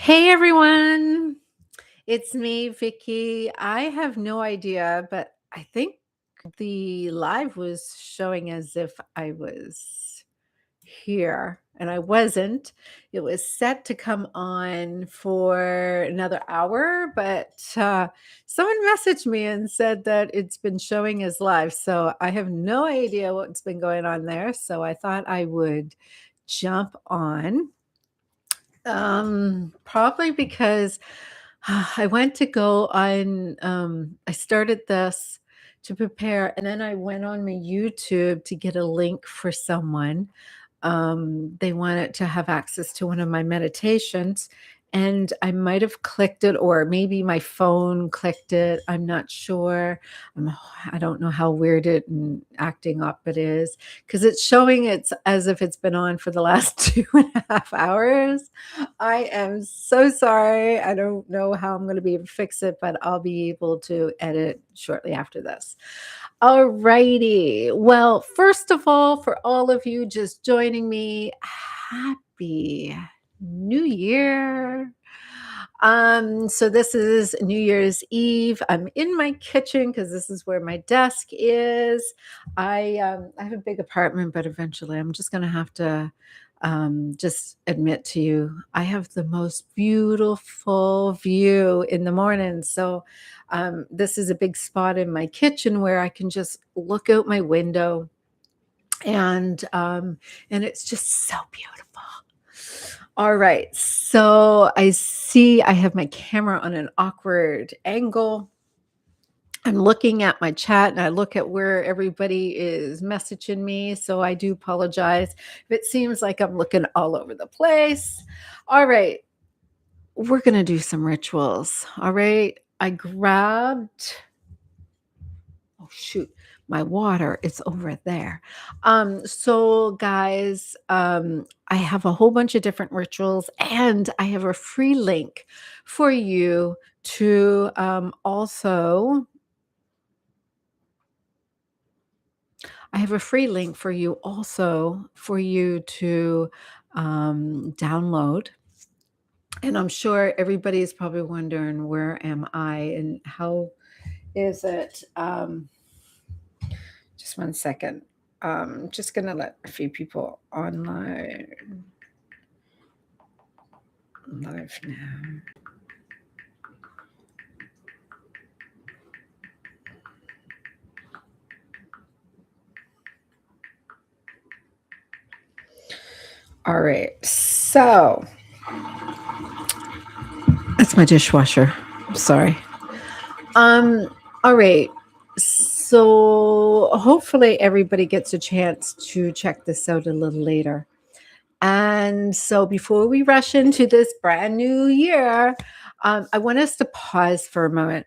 Hey everyone, it's me, Vicky. I have no idea, but I think the live was showing as if I was here and I wasn't. It was set to come on for another hour, but someone messaged me and said that it's been showing as live. So I have no idea what's been going on there. So I thought I would jump on. Probably because I went to go on, I started this to prepare, and then I went on my YouTube to get a link for someone. They wanted to have access to one of my meditations, and I might have clicked it, or maybe my phone clicked it. I'm not sure. I don't know how weird it and acting up it is because it's showing it's as if it's been on for the last 2.5 hours. I am so sorry. I don't know how I'm going to be able to fix it, but I'll be able to edit shortly after this. All righty. Well, first of all, for all of you just joining me, happy New Year. So this is New Year's Eve. I'm in my kitchen because this is where my desk is. I have a big apartment, but eventually I'm just gonna have to just admit to you, I have the most beautiful view in the morning. So this is a big spot in my kitchen where I can just look out my window and it's just so beautiful. All right. So I see I have my camera on an awkward angle. I'm looking at my chat and I look at where everybody is messaging me. So I do apologize if it seems like I'm looking all over the place. All right. We're going to do some rituals. All right. I grabbed, oh, shoot, my water. It's over there. So, guys, I have a whole bunch of different rituals and I have a free link for you to also I have a free link for you also for you to download. And I'm sure everybody is probably wondering, where am I and how is it? Just one second. Just going to let a few people online live now. All right. So that's my dishwasher. I'm sorry. All right. So hopefully everybody gets a chance to check this out a little later. And so before we rush into this brand new year, I want us to pause for a moment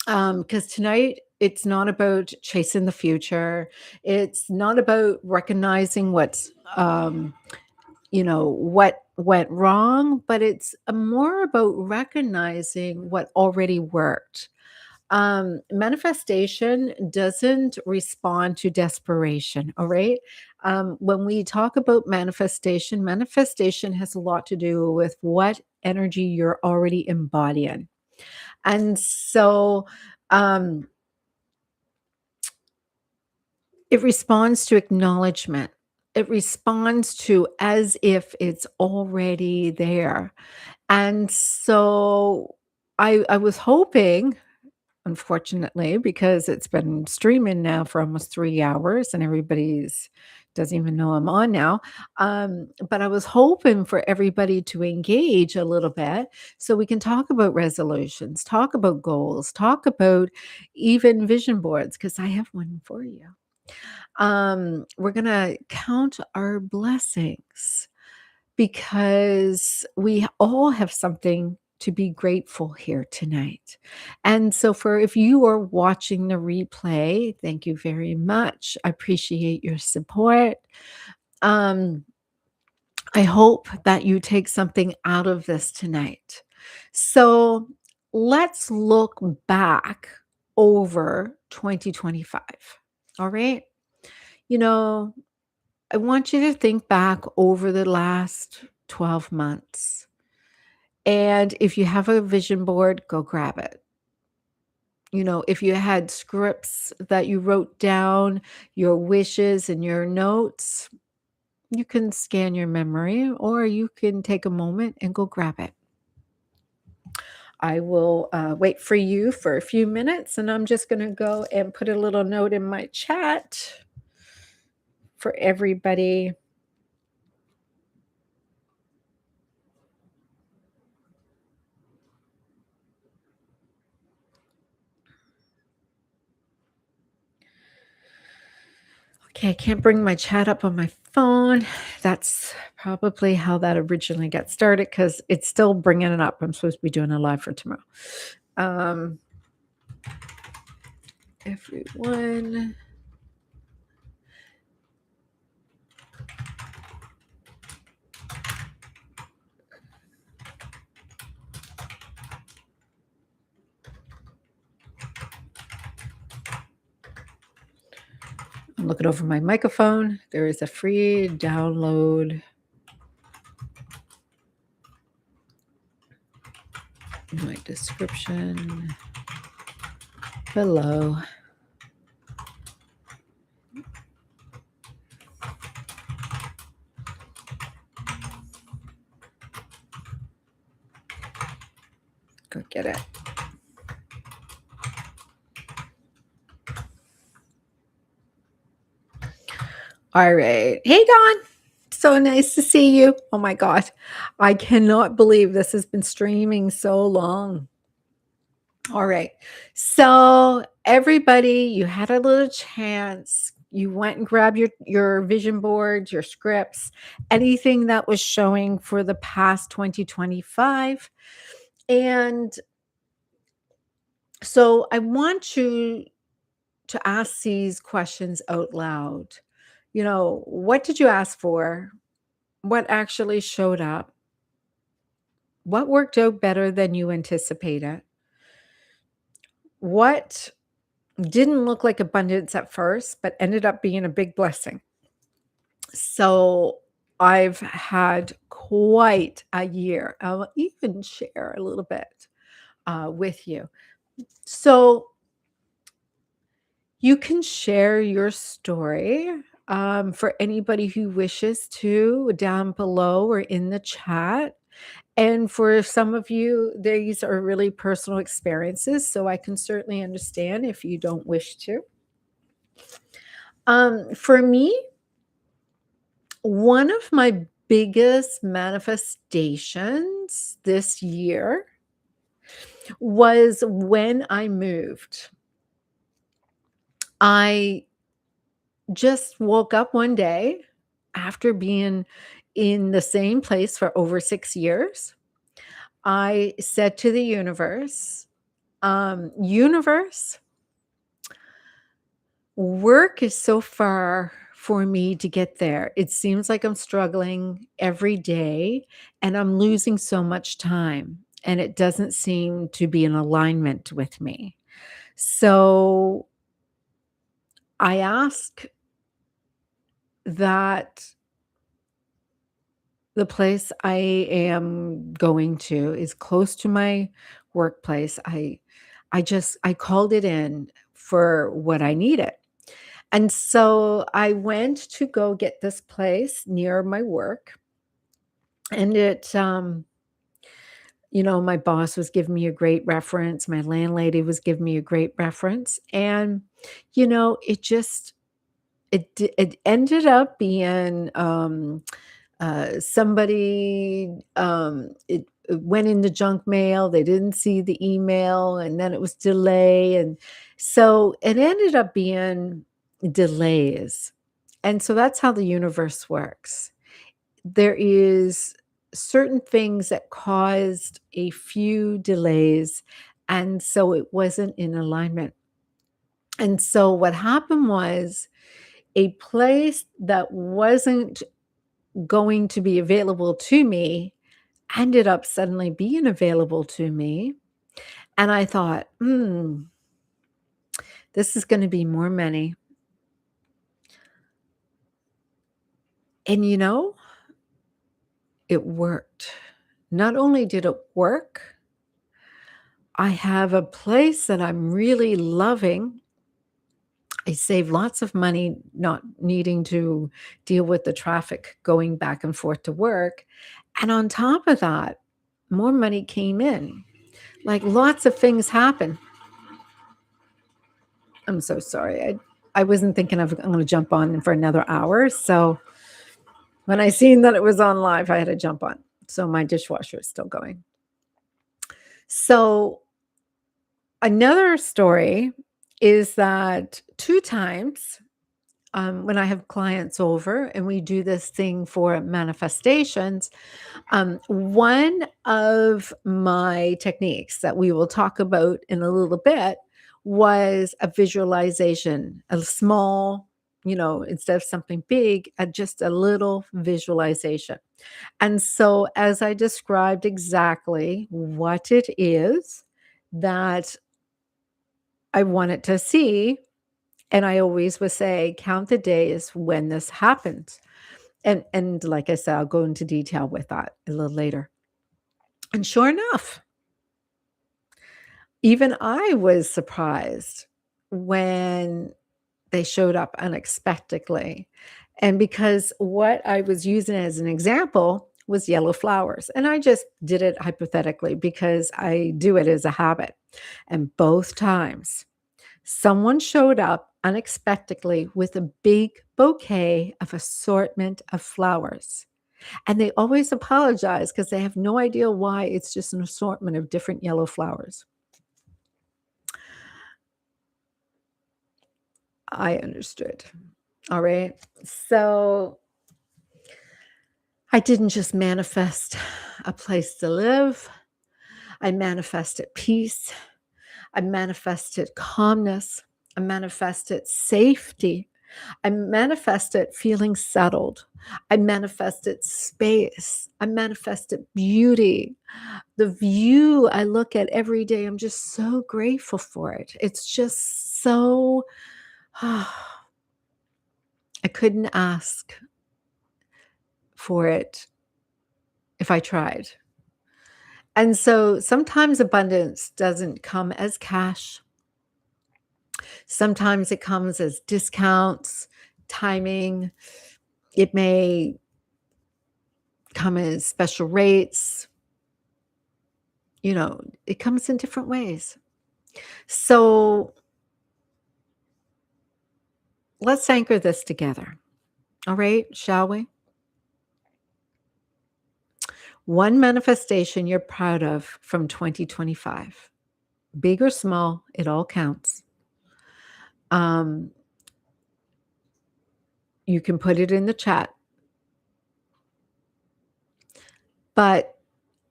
because tonight it's not about chasing the future. It's not about recognizing what went wrong, but it's more about recognizing what already worked. Manifestation doesn't respond to desperation. All right. When we talk about manifestation, manifestation has a lot to do with what energy you're already embodying. And so um, it responds to acknowledgement. It responds to as if it's already there. And so I was hoping, unfortunately, because it's been streaming now for almost 3 hours and everybody's doesn't even know I'm on now. But I was hoping for everybody to engage a little bit so we can talk about resolutions, talk about goals, talk about even vision boards, because I have one for you. We're going to count our blessings because we all have something to be grateful here tonight. And so for if you are watching the replay, thank you very much. I appreciate your support. Um I hope that you take something out of this tonight. So let's look back over 2025. All right? You know, I want you to think back over the last 12 months. And if you have a vision board, go grab it. If you had scripts that you wrote down, your wishes and your notes, you can scan your memory or you can take a moment and go grab it. I will wait for you for a few minutes and I'm just going to go and put a little note in my chat for everybody. Okay, I can't bring my chat up on my phone. That's probably how that originally got started because it's still bringing it up. I'm supposed to be doing a live for tomorrow. Um, everyone. I'm looking over my microphone. There is a free download in my description below. Go get it. All right. Hey, Dawn. So nice to see you. Oh my God. I cannot believe this has been streaming so long. All right. So everybody, you had a little chance. You went and grabbed your vision boards, your scripts, anything that was showing for the past 2025. And so I want you to ask these questions out loud. What did you ask for? What actually showed up? What worked out better than you anticipated? What didn't look like abundance at first, but ended up being a big blessing? So I've had quite a year. I'll even share a little bit with you. So you can share your story for anybody who wishes to down below or in the chat. And for some of you, these are really personal experiences, so I can certainly understand if you don't wish to. For me, one of my biggest manifestations this year was when I moved. I just woke up one day after being in the same place for over 6 years. I said to the universe, universe, work is so far for me to get there. It seems like I'm struggling every day and I'm losing so much time, and it doesn't seem to be in alignment with me. So I ask that the place I am going to is close to my workplace. I called it in for what I needed. And so I went to go get this place near my work. And my boss was giving me a great reference. My landlady was giving me a great reference. And, it just, it ended up being somebody, it went in the junk mail. They didn't see the email and then it was delay. And so it ended up being delays. And so that's how the universe works. There is certain things that caused a few delays. And so it wasn't in alignment. And so what happened was a place that wasn't going to be available to me ended up suddenly being available to me. And I thought, this is going to be more money. And it worked. not only did it work, I have a place that I'm really loving. I save lots of money not needing to deal with the traffic going back and forth to work. And on top of that, more money came in. Like lots of things happen. I'm so sorry. I wasn't thinking of I'm going to jump on for another hour. So when I seen that it was on live, I had to jump on. So my dishwasher is still going. So another story is that 2 times when I have clients over and we do this thing for manifestations, one of my techniques that we will talk about in a little bit was a visualization, a small, instead of something big, just a little visualization. And so, as I described exactly what it is that I wanted to see, and I always would say, count the days when this happens. And like I said, I'll go into detail with that a little later. And sure enough, even I was surprised when they showed up unexpectedly. And because what I was using as an example was yellow flowers. And I just did it hypothetically because I do it as a habit. And both times, someone showed up unexpectedly with a big bouquet of assortment of flowers. And they always apologize because they have no idea why it's just an assortment of different yellow flowers. I understood. All right. So I didn't just manifest a place to live, I manifested peace, I manifested calmness, I manifested safety, I manifested feeling settled. I manifested space. I manifested beauty. The view I look at every day, I'm just so grateful for it. It's just so, I couldn't ask for it if I tried. And so sometimes abundance doesn't come as cash. Sometimes it comes as discounts, timing. It may come as special rates. It comes in different ways. So let's anchor this together. All right, shall we? One manifestation you're proud of from 2025, big or small, it all counts. You can put it in the chat. But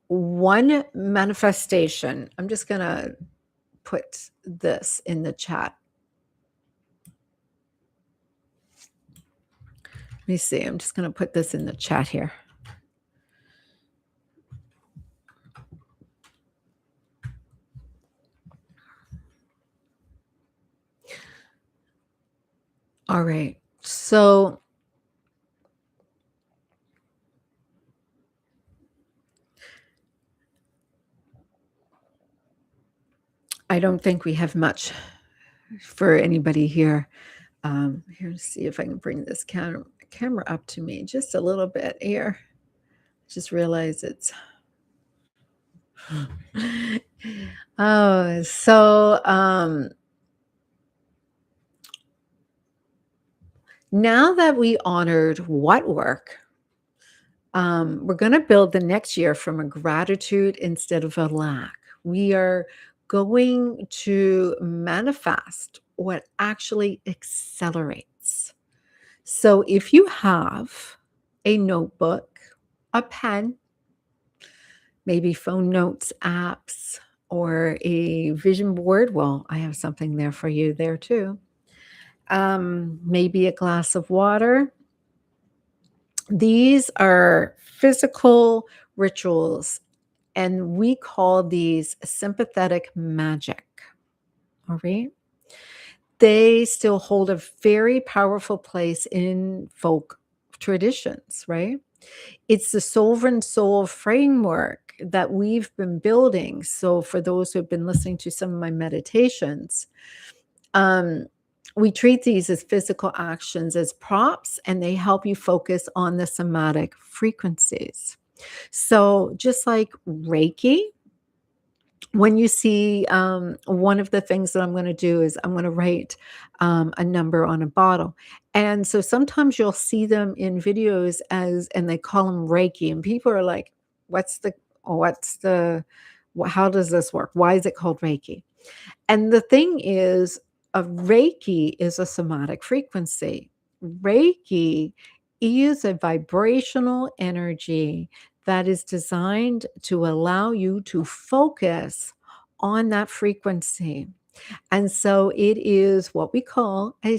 one manifestation, I'm just going to put this in the chat. Let me see. I'm just going to put this in the chat here. All right. So I don't think we have much for anybody here. Here, to see if I can bring this camera up to me just a little bit here. Just realize it's oh, so now that we honored what work, we're going to build the next year from a gratitude instead of a lack. We are going to manifest what actually accelerates. So if you have a notebook, a pen, maybe phone notes apps, or a vision board, well, I have something there for you there too. Maybe a glass of water. These are physical rituals, and we call these sympathetic magic. All right. They still hold a very powerful place in folk traditions, right? It's the sovereign soul framework that we've been building. So for those who have been listening to some of my meditations, um, we treat these as physical actions, as props, and they help you focus on the somatic frequencies. So just like Reiki, when you see, one of the things that I'm going to do is I'm going to write a number on a bottle. And so sometimes you'll see them in videos and they call them Reiki. And people are like, what's the, how does this work? Why is it called Reiki? And the thing is, a Reiki is a somatic frequency. Reiki is a vibrational energy that is designed to allow you to focus on that frequency. And so it is what we call a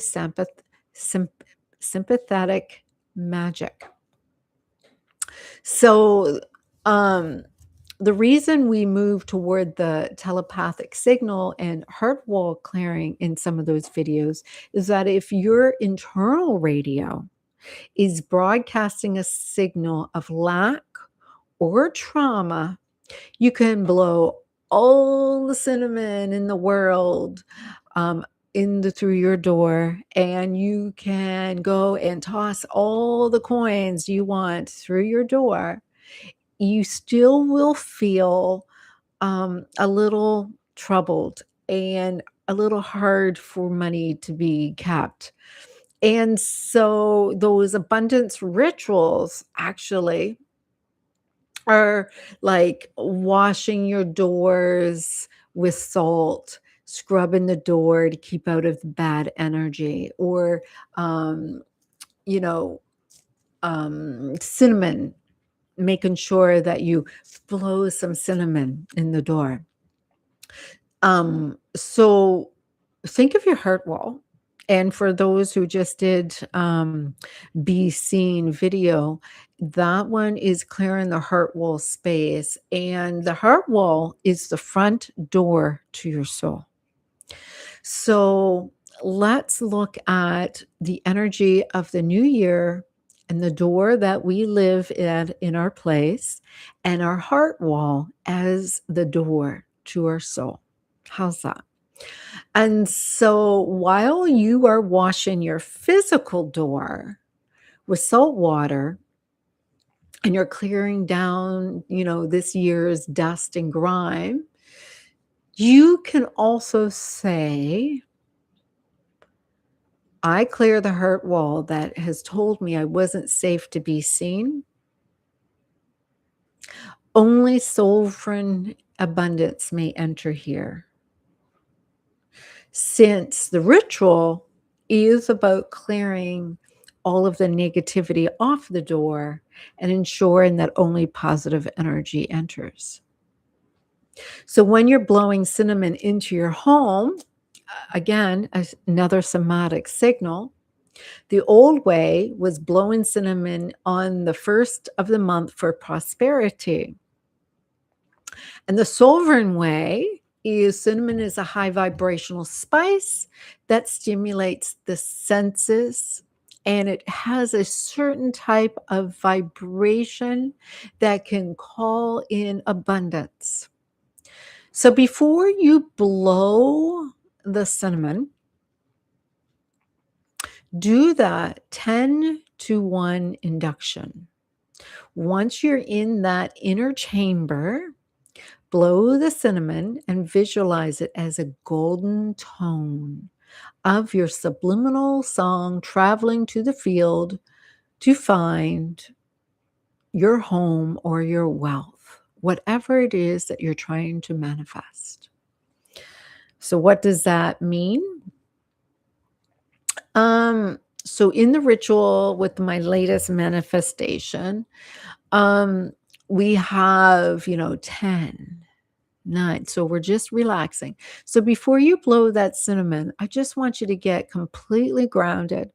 sympathetic magic. So, um, the reason we move toward the telepathic signal and heart wall clearing in some of those videos is that if your internal radio is broadcasting a signal of lack or trauma, you can blow all the cinnamon in the world through your door, and you can go and toss all the coins you want through your door. You still will feel a little troubled and a little hard for money to be kept. And so those abundance rituals actually are like washing your doors with salt, scrubbing the door to keep out of the bad energy, or, um, you know, cinnamon, making sure that you blow some cinnamon in the door. So think of your heart wall. And for those who just did Be Seen video, that one is clearing the heart wall space. And the heart wall is the front door to your soul. So let's look at the energy of the new year and the door that we live in our place, and our heart wall as the door to our soul. How's that? And so while you are washing your physical door with salt water and you're clearing down, this year's dust and grime, you can also say, I clear the hurt wall that has told me I wasn't safe to be seen. Only sovereign abundance may enter here. Since the ritual is about clearing all of the negativity off the door and ensuring that only positive energy enters. So when you're blowing cinnamon into your home, again, another somatic signal. The old way was blowing cinnamon on the first of the month for prosperity. And the sovereign way is cinnamon is a high vibrational spice that stimulates the senses, and it has a certain type of vibration that can call in abundance. So before you blow the cinnamon, do that 10-to-1 induction. Once you're in that inner chamber, blow the cinnamon and visualize it as a golden tone of your subliminal song traveling to the field to find your home or your wealth, whatever it is that you're trying to manifest. So what does that mean? So in the ritual with my latest manifestation, we have, 10, 9. So we're just relaxing. So before you blow that cinnamon, I just want you to get completely grounded,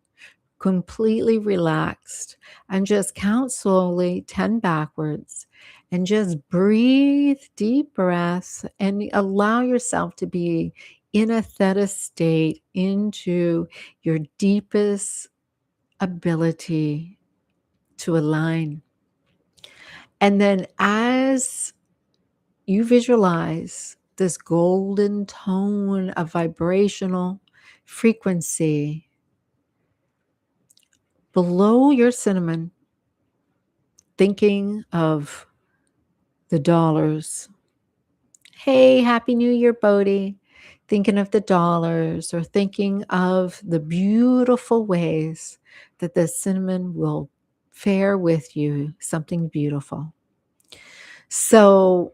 completely relaxed, and just count slowly 10 backwards and just breathe deep breaths and allow yourself to be in a theta state into your deepest ability to align. And then as you visualize this golden tone of vibrational frequency below your cinnamon, thinking of the dollars. Hey, Happy New Year, Bodhi. Thinking of the dollars or thinking of the beautiful ways that the cinnamon will fare with you, something beautiful. So,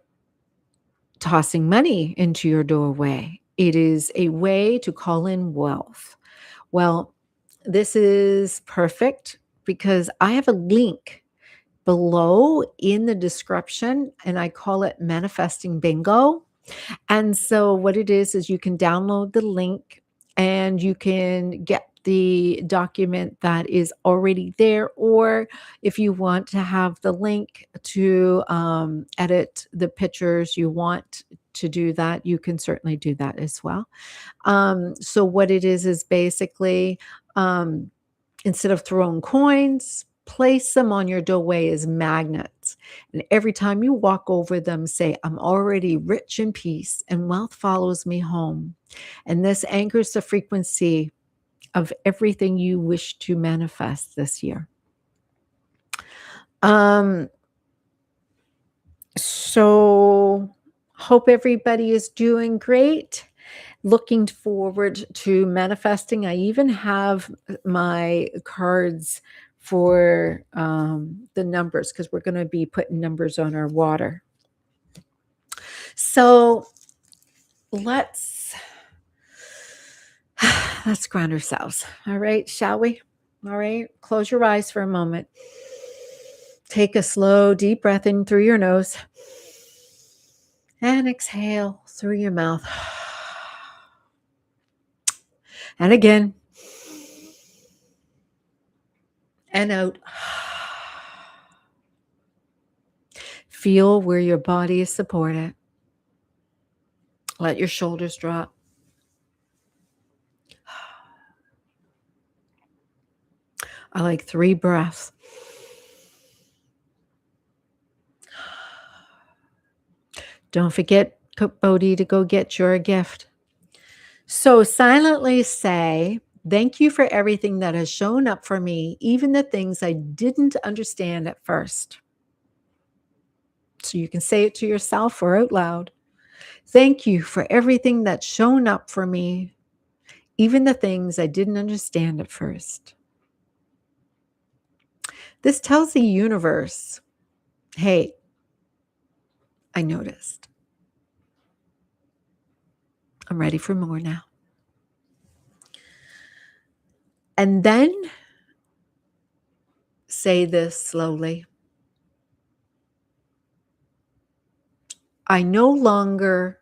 tossing money into your doorway, it is a way to call in wealth. Well, this is perfect because I have a link below in the description and I call it Manifesting Bingo. And so what it is you can download the link and you can get the document that is already there. Or if you want to have the link to edit the pictures you want to do that, you can certainly do that as well. So what it is basically um, instead of throwing coins, place them on your doorway as magnets. And every time you walk over them, say, I'm already rich in peace and wealth follows me home. And this anchors the frequency of everything you wish to manifest this year. Um, so hope everybody is doing great. Looking forward to manifesting. I even have my cards for the numbers because we're going to be putting numbers on our water. So let's ground ourselves. All right, shall we? All right, close your eyes for a moment. Take a slow, deep breath in through your nose and exhale through your mouth. And again. And out. Feel where your body is supported. Let your shoulders drop. I like 3 breaths. Don't forget, Bodhi, to go get your gift. So silently say, thank you for everything that has shown up for me, even the things I didn't understand at first. So you can say it to yourself or out loud. Thank you for everything that's shown up for me, even the things I didn't understand at first. This tells the universe, hey, I noticed. I'm ready for more now. And then say this slowly. I no longer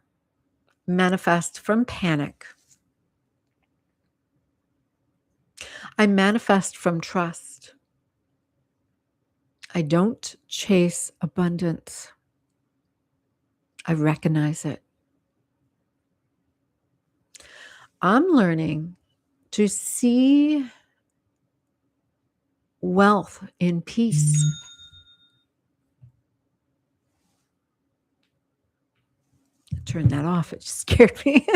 manifest from panic. I manifest from trust. I don't chase abundance. I recognize it. I'm learning to see wealth in peace. Turn that off. It just scared me.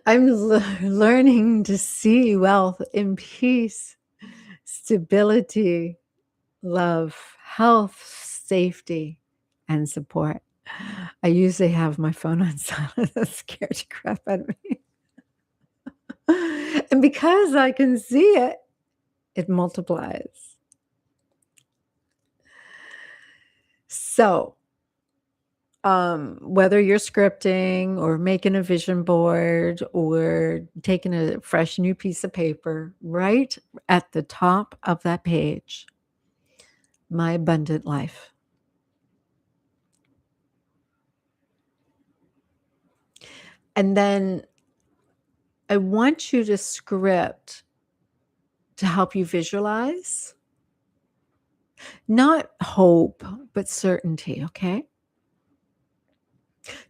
I'm learning to see wealth in peace, stability, love, health, safety, and support. I usually have my phone on silent. That scared the crap out of me. And because I can see it, it multiplies. So, whether you're scripting or making a vision board or taking a fresh new piece of paper, right at the top of that page, my abundant life. And then I want you to script to help you visualize, not hope, but certainty, okay?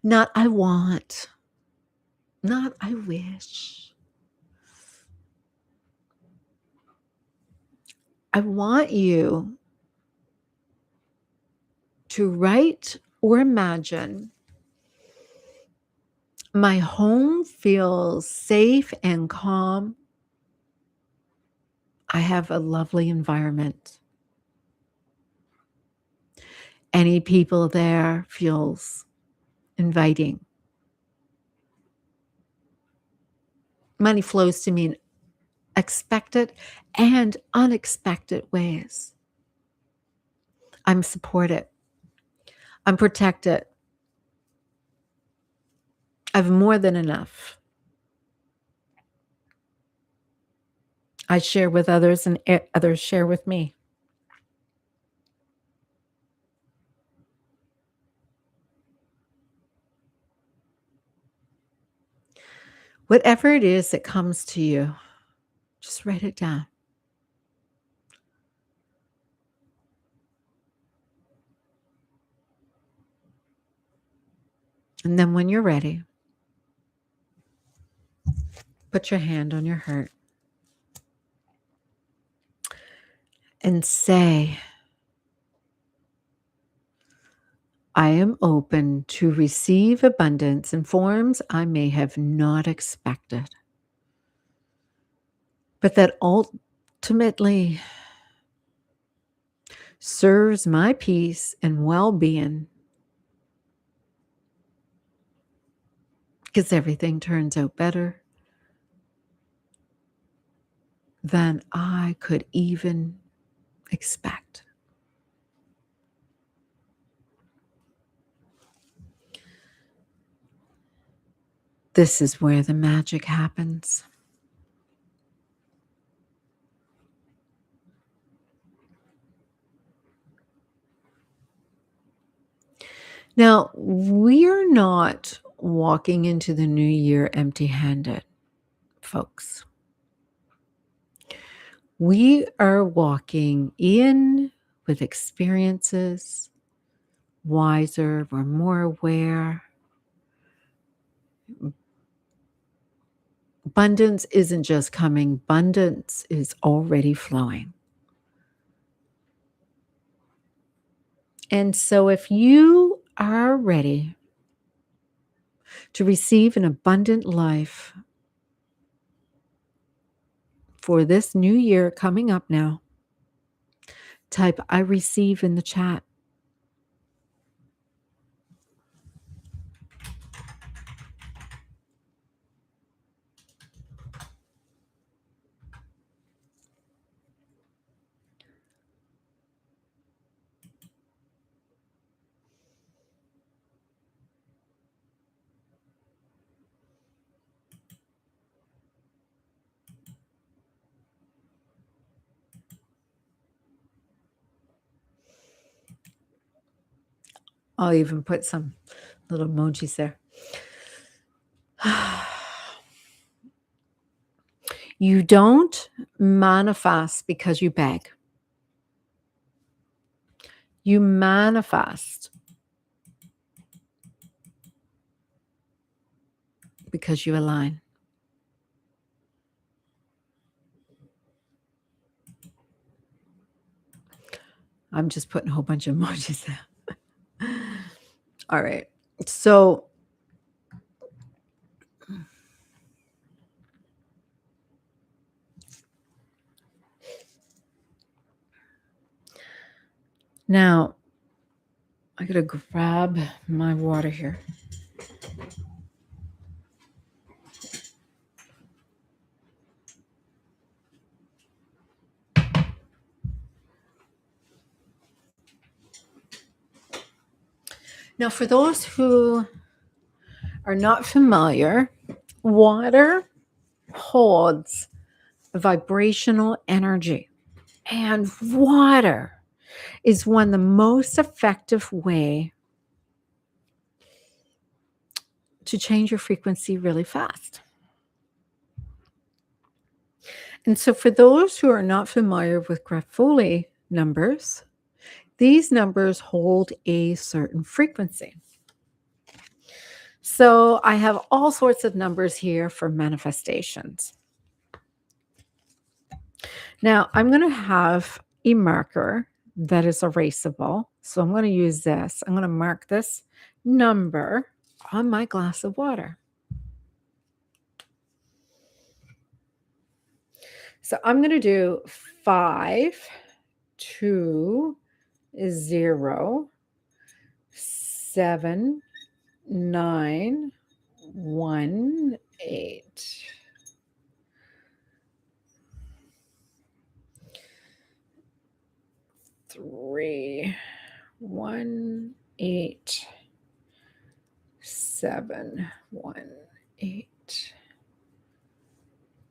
Not I want, not I wish. I want you to write or imagine my home feels safe and calm. I have a lovely environment. Any people there feels inviting. Money flows to me in expected and unexpected ways. I'm supported. I'm protected. I have more than enough. I share with others and others share with me. Whatever it is that comes to you, just write it down. And then when you're ready, put your hand on your heart and say, I am open to receive abundance in forms I may have not expected, but that ultimately serves my peace and well-being, because everything turns out better than I could even expect. This is where the magic happens. Now, we're not walking into the new year empty-handed, folks. We are walking in with experiences, wiser, we're more aware. Abundance isn't just coming, abundance is already flowing. And so if you are ready to receive an abundant life for this new year coming up now, type I receive in the chat. I'll even put some little emojis there. You don't manifest because you beg. You manifest because you align. I'm just putting a whole bunch of emojis there. All right. So now I gotta grab my water here. Now, for those who are not familiar, water holds vibrational energy, and water is one of the most effective way to change your frequency really fast. And so for those who are not familiar with Grafoli numbers, these numbers hold a certain frequency. So I have all sorts of numbers here for manifestations. Now I'm going to have a marker that is erasable. So I'm going to use this. I'm going to mark this number on my glass of water. So I'm going to do 5, 2, 0, 7, 9, 1, 8. 3, 1, 8, 7, 1, 8,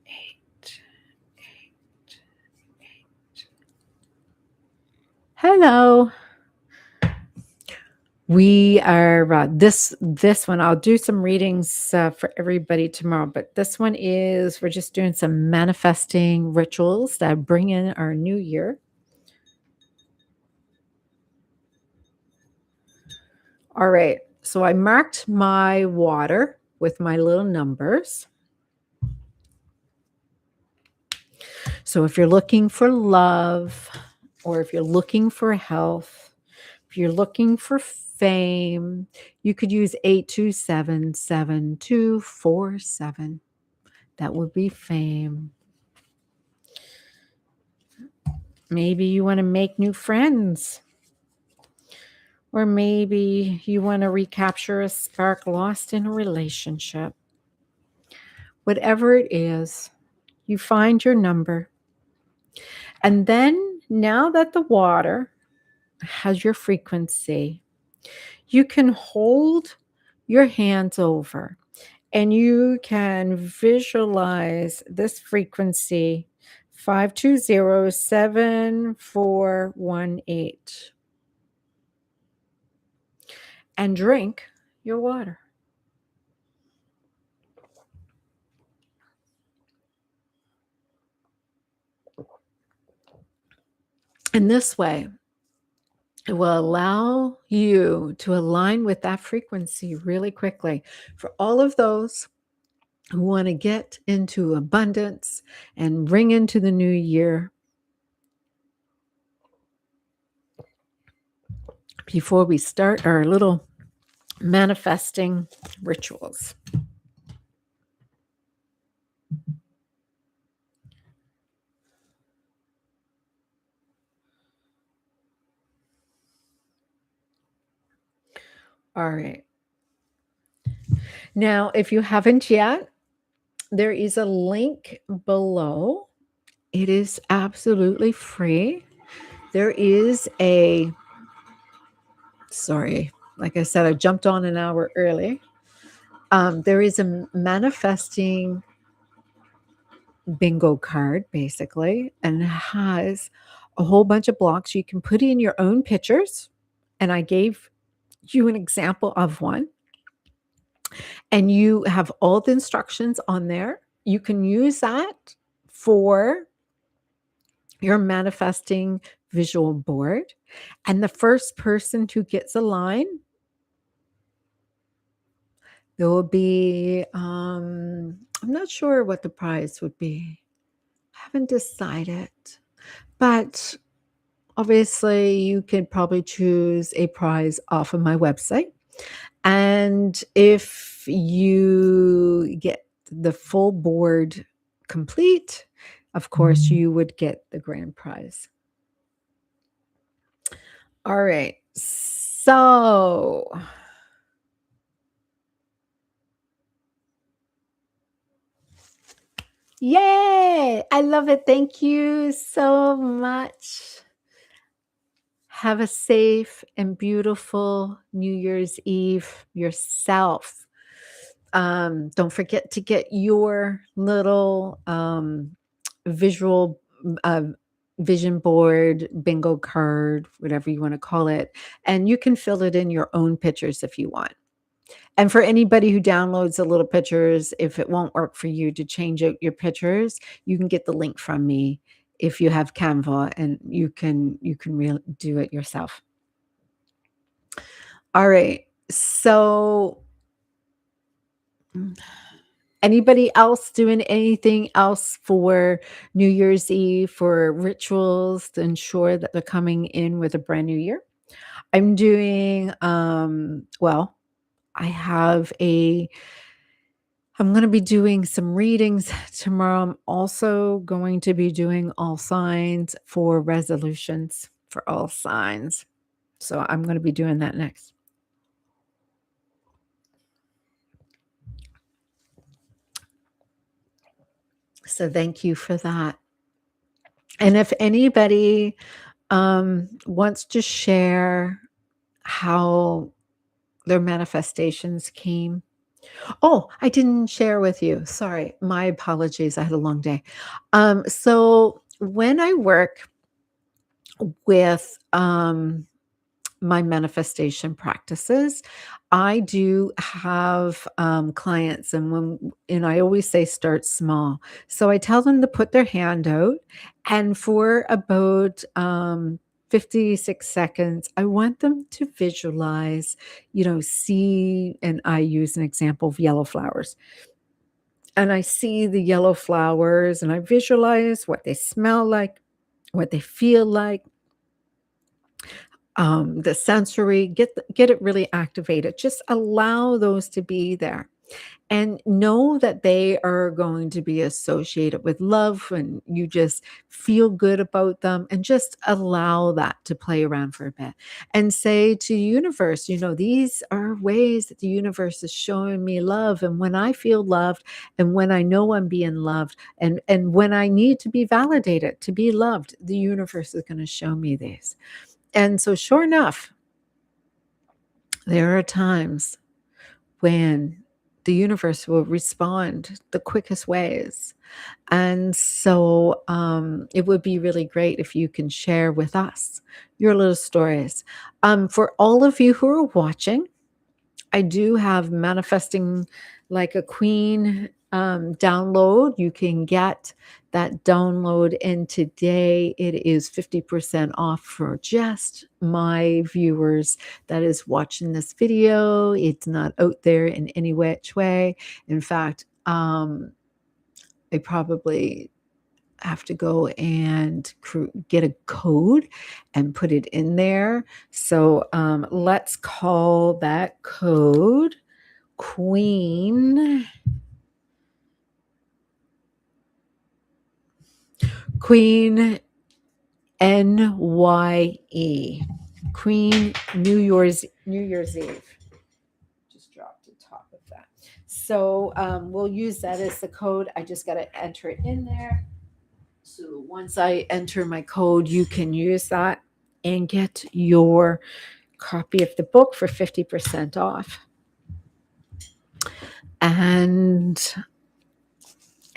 8, 8, 8. Hello. We are this one. I'll do some readings for everybody tomorrow, but this one is we're just doing some manifesting rituals that bring in our new year. All right. So I marked my water with my little numbers. So if you're looking for love, or if you're looking for health, if you're looking for fame, you could use 8277247. That would be fame. Maybe you want to make new friends. Or maybe you want to recapture a spark lost in a relationship. Whatever it is, you find your number. And then now that the water has your frequency, you can hold your hands over and you can visualize this frequency 5207418 and drink your water. In this way, it will allow you to align with that frequency really quickly. For all of those who want to get into abundance and bring into the new year, before we start our little manifesting rituals. All right. Now, if you haven't yet, there is a link below. It is absolutely free. There is sorry, like I said, I jumped on an hour early. There is a manifesting bingo card, basically, and it has a whole bunch of blocks. You can put in your own pictures, and I gave you an example of one. And you have all the instructions on there. You can use that for your manifesting visual board. And the first person who gets a line, there will be, I'm not sure what the prize would be. I haven't decided. But obviously, you could probably choose a prize off of my website. And if you get the full board complete, of course, you would get the grand prize. All right. So, yay! I love it. Thank you so much. Have a safe and beautiful New Year's Eve yourself. Don't forget to get your little visual vision board, bingo card, whatever you want to call it. And you can fill it in your own pictures if you want. And for anybody who downloads the little pictures, if it won't work for you to change out your pictures, you can get the link from me if you have Canva, and you can do it yourself. All right. So anybody else doing anything else for New Year's Eve, for rituals to ensure that they're coming in with a brand new year? I'm doing, well, I have I'm gonna be doing some readings tomorrow. I'm also going to be doing all signs for resolutions for all signs. So I'm gonna be doing that next. So thank you for that. And if anybody wants to share how their manifestations came. Oh, I didn't share with you. Sorry. My apologies. I had a long day. So when I work with my manifestation practices, I do have clients, and I always say start small. So I tell them to put their hand out, and for about 56 seconds, I want them to visualize, see, and I use an example of yellow flowers. And I see the yellow flowers, and I visualize what they smell like, what they feel like, the sensory, get it really activated. Just allow those to be there, and know that they are going to be associated with love, and you just feel good about them, and just allow that to play around for a bit, and say to the universe, these are ways that the universe is showing me love, and when I feel loved, and when I know I'm being loved, and when I need to be validated to be loved, the universe is going to show me these. And so, sure enough, there are times when the universe will respond the quickest ways. And so, it would be really great if you can share with us your little stories. For all of you who are watching, I do have Manifesting Like a Queen download. You can get that download, and today it is 50% off for just my viewers that is watching this video. It's not out there in any which way. In fact, I probably have to go and get a code and put it in there. So let's call that code Queen NYE. Queen New Year's Eve. Just dropped the top of that. So we'll use that as the code. I just got to enter it in there. So once I enter my code, you can use that and get your copy of the book for 50% off. And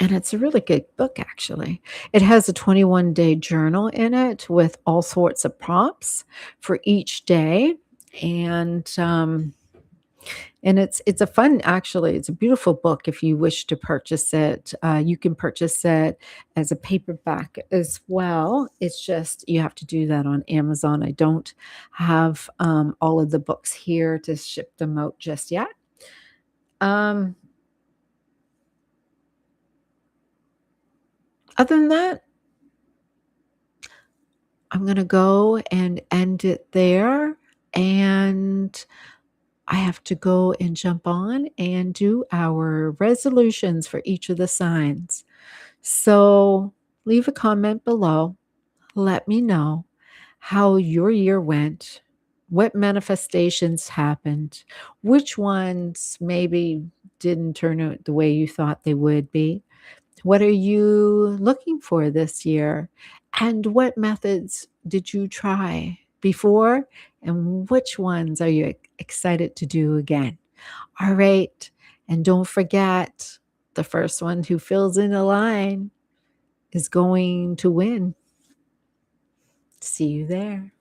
it's a really good book, actually. It has a 21-day journal in it with all sorts of prompts for each day. And it's a fun, actually, it's a beautiful book. If you wish to purchase it, you can purchase it as a paperback as well. It's just you have to do that on Amazon. I don't have all of the books here to ship them out just yet. Other than that, I'm going to go and end it there. And I have to go and jump on and do our resolutions for each of the signs. So leave a comment below. Let me know how your year went, what manifestations happened, which ones maybe didn't turn out the way you thought they would be. What are you looking for this year? And what methods did you try before? And which ones are you excited to do again? All right. And don't forget, the first one who fills in a line is going to win. See you there.